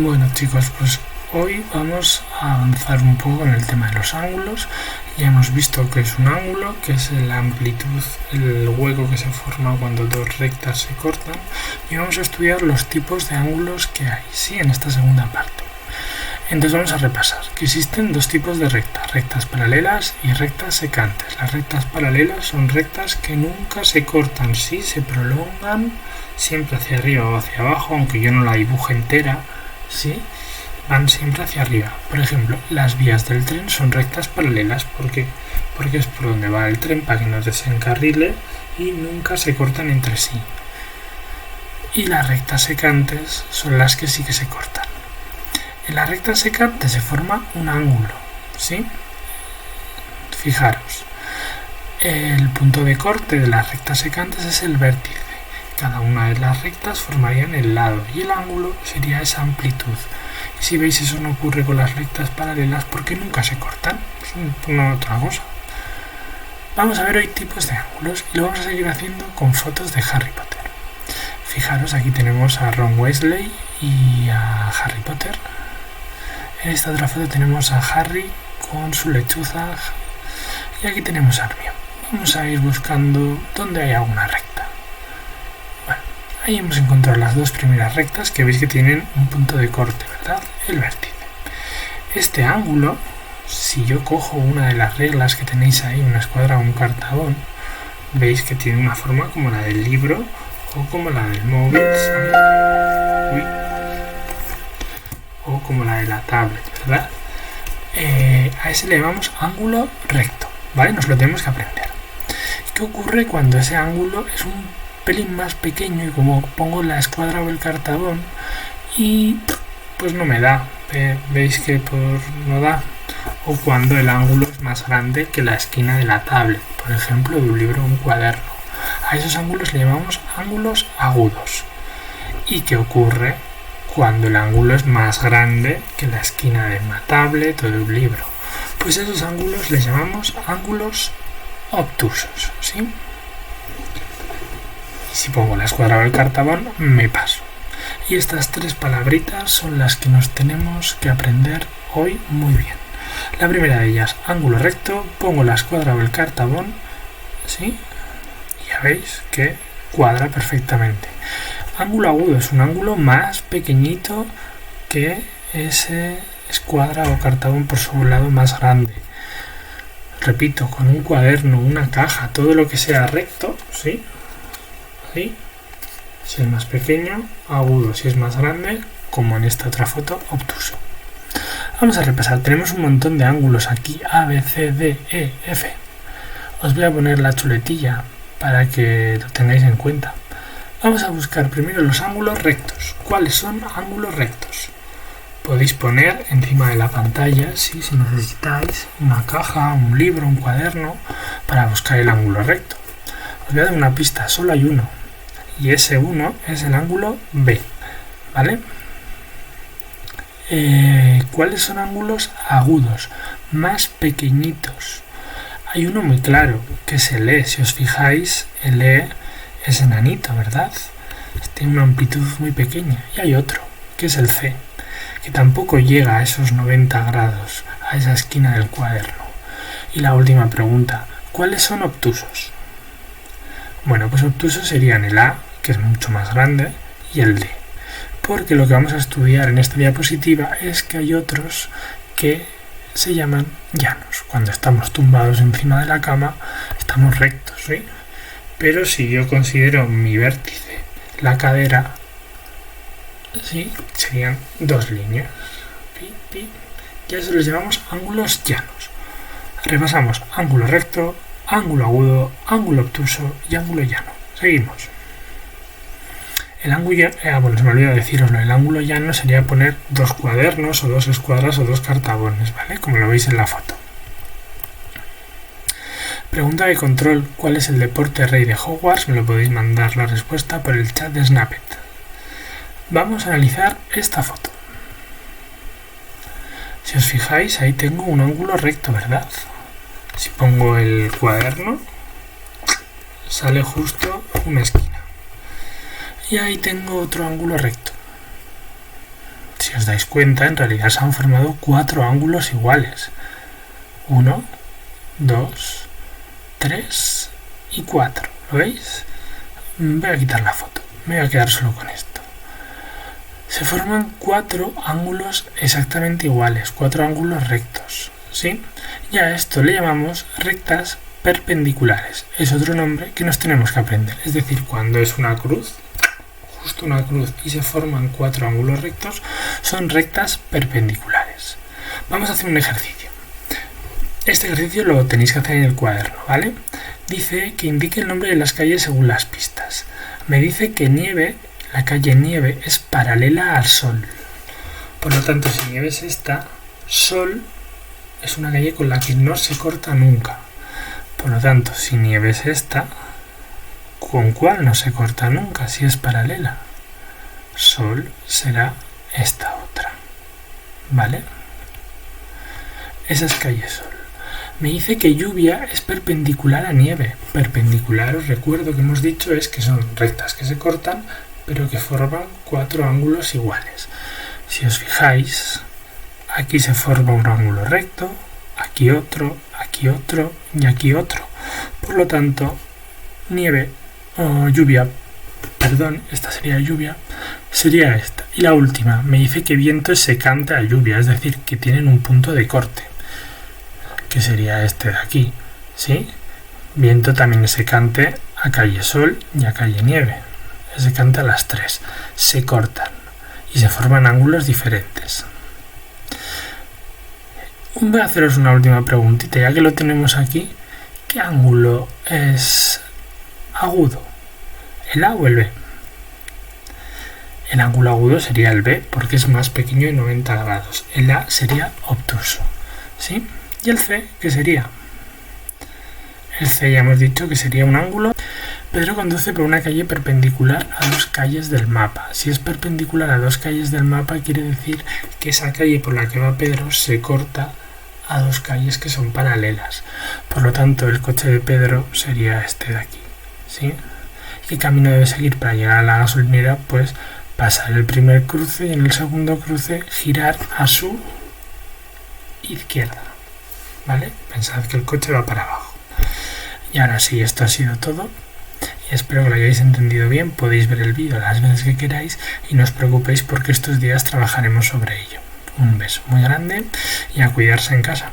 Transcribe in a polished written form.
Bueno chicos, pues hoy vamos a avanzar un poco en el tema de los ángulos. Ya hemos visto que es un ángulo, que es la amplitud, el hueco que se forma cuando dos rectas se cortan, y vamos a estudiar los tipos de ángulos que hay, sí, en esta segunda parte. Entonces vamos a repasar que existen dos tipos de rectas, rectas paralelas y rectas secantes. Las rectas paralelas son rectas que nunca se cortan, sí, se prolongan siempre hacia arriba o hacia abajo, aunque yo no la dibuje entera, sí, van siempre hacia arriba. Por ejemplo, las vías del tren son rectas paralelas, porque es por donde va el tren para que no desencarrile y nunca se cortan entre sí. Y las rectas secantes son las que sí que se cortan. En la recta secante se forma un ángulo, ¿sí? Fijaros, el punto de corte de las rectas secantes es el vértice. Cada una de las rectas formarían el lado y el ángulo sería esa amplitud. Y si veis, eso no ocurre con las rectas paralelas porque nunca se cortan, es una otra cosa. Vamos a ver hoy tipos de ángulos y lo vamos a seguir haciendo con fotos de Harry Potter. Fijaros, aquí tenemos a Ron Weasley y a Harry Potter. En esta otra foto tenemos a Harry con su lechuza y aquí tenemos a Hermione. Vamos a ir buscando dónde hay alguna recta. Bueno, ahí hemos encontrado las dos primeras rectas que veis que tienen un punto de corte, ¿verdad? El vértice. Este ángulo, si yo cojo una de las reglas que tenéis ahí, una escuadra o un cartabón, veis que tiene una forma como la del libro o como la del móvil. O como la de la tablet, ¿verdad? A ese le llamamos ángulo recto, ¿vale? Nos lo tenemos que aprender. ¿Qué ocurre cuando ese ángulo es un pelín más pequeño y como pongo la escuadra o el cartabón y pues no me da? ¿Veis que no da? O cuando el ángulo es más grande que la esquina de la tablet, por ejemplo, de un libro o un cuaderno. A esos ángulos le llamamos ángulos agudos. ¿Y qué ocurre cuando el ángulo es más grande que la esquina de una tablet o de un libro? Pues esos ángulos les llamamos ángulos obtusos, ¿sí? Y si pongo la escuadra o el cartabón, me paso. Y estas tres palabritas son las que nos tenemos que aprender hoy muy bien. La primera de ellas, ángulo recto, pongo la escuadra o el cartabón, ¿sí? Y ya veis que cuadra perfectamente. Ángulo agudo es un ángulo más pequeñito que ese escuadra o cartabón por su lado más grande. Repito, con un cuaderno, una caja, todo lo que sea recto, ¿sí? Ahí. Si es más pequeño, agudo. Si es más grande, como en esta otra foto, obtuso. Vamos a repasar. Tenemos un montón de ángulos aquí, A, B, C, D, E, F. Os voy a poner la chuletilla para que lo tengáis en cuenta. Vamos a buscar primero los ángulos rectos. ¿Cuáles son ángulos rectos? Podéis poner encima de la pantalla, si necesitáis, una caja, un libro, un cuaderno, para buscar el ángulo recto. Os voy a dar una pista, solo hay uno. Y ese uno es el ángulo B, ¿vale? ¿Cuáles son ángulos agudos? Más pequeñitos. Hay uno muy claro, que es el E. Si os fijáis, el E es enanito, ¿verdad? Tiene una amplitud muy pequeña. Y hay otro, que es el C, que tampoco llega a esos 90 grados, a esa esquina del cuaderno. Y la última pregunta, ¿cuáles son obtusos? Bueno, pues obtusos serían el A, que es mucho más grande, y el D. Porque lo que vamos a estudiar en esta diapositiva es que hay otros que se llaman llanos. Cuando estamos tumbados encima de la cama, estamos rectos, ¿sí? Pero si yo considero mi vértice la cadera, ¿sí? Serían dos líneas. Y a eso les llamamos ángulos llanos. Repasamos ángulo recto, ángulo agudo, ángulo obtuso y ángulo llano. Seguimos. El ángulo, se me olvidó deciroslo, el ángulo llano sería poner dos cuadernos o dos escuadras o dos cartabones, ¿vale? Como lo veis en la foto. Pregunta de control, ¿cuál es el deporte rey de Hogwarts? Me lo podéis mandar la respuesta por el chat de Snapchat. Vamos a analizar esta foto. Si os fijáis, ahí tengo un ángulo recto, ¿verdad? Si pongo el cuaderno, sale justo una esquina. Y ahí tengo otro ángulo recto. si os dais cuenta, en realidad se han formado 4 ángulos iguales. 1, 2, 3 y 4. ¿Lo veis? Voy a quitar la foto. Me voy a quedar solo con esto. Se forman 4 ángulos exactamente iguales, 4 ángulos rectos, ¿sí? Y a esto le llamamos rectas perpendiculares. Es otro nombre que nos tenemos que aprender. Es decir, cuando es una cruz, justo una cruz, y se forman 4 ángulos rectos, son rectas perpendiculares. Vamos a hacer un ejercicio. Este ejercicio lo tenéis que hacer en el cuaderno, ¿vale? Dice que indique el nombre de las calles según las pistas. Me dice que Nieve, la calle Nieve, es paralela al Sol. Por lo tanto, si Nieve es esta, Sol es una calle con la que no se corta nunca. Por lo tanto, si Nieve es esta, ¿con cuál no se corta nunca si es paralela? Sol será esta otra, ¿vale? Esa es calle Sol. Me dice que Lluvia es perpendicular a Nieve. Perpendicular, os recuerdo que hemos dicho, es que son rectas que se cortan, pero que forman 4 ángulos iguales. Si os fijáis, aquí se forma un ángulo recto, aquí otro y aquí otro. Por lo tanto, Lluvia, esta sería Lluvia, sería esta. Y la última, me dice que Viento es secante a Lluvia, es decir, que tienen un punto de corte, que sería este de aquí, ¿sí? Viento también es secante a calle Sol y a calle Nieve. Es secante a las 3. Se cortan y se forman ángulos diferentes. Voy a haceros una última preguntita, ya que lo tenemos aquí. ¿Qué ángulo es agudo? ¿El A o el B? El ángulo agudo sería el B, porque es más pequeño de 90 grados. El A sería obtuso, ¿sí? ¿Y el C qué sería? El C ya hemos dicho que sería un ángulo. Pedro conduce por una calle perpendicular a 2 calles del mapa. Si es perpendicular a 2 calles del mapa, quiere decir que esa calle por la que va Pedro se corta a 2 calles que son paralelas. Por lo tanto, el coche de Pedro sería este de aquí, ¿sí? ¿Qué camino debe seguir para llegar a la gasolinera? Pues pasar el primer cruce y en el segundo cruce girar a su izquierda, ¿vale? Pensad que el coche va para abajo. Y ahora sí, esto ha sido todo. Y espero que lo hayáis entendido bien. Podéis ver el vídeo las veces que queráis y no os preocupéis porque estos días trabajaremos sobre ello. Un beso muy grande y a cuidarse en casa.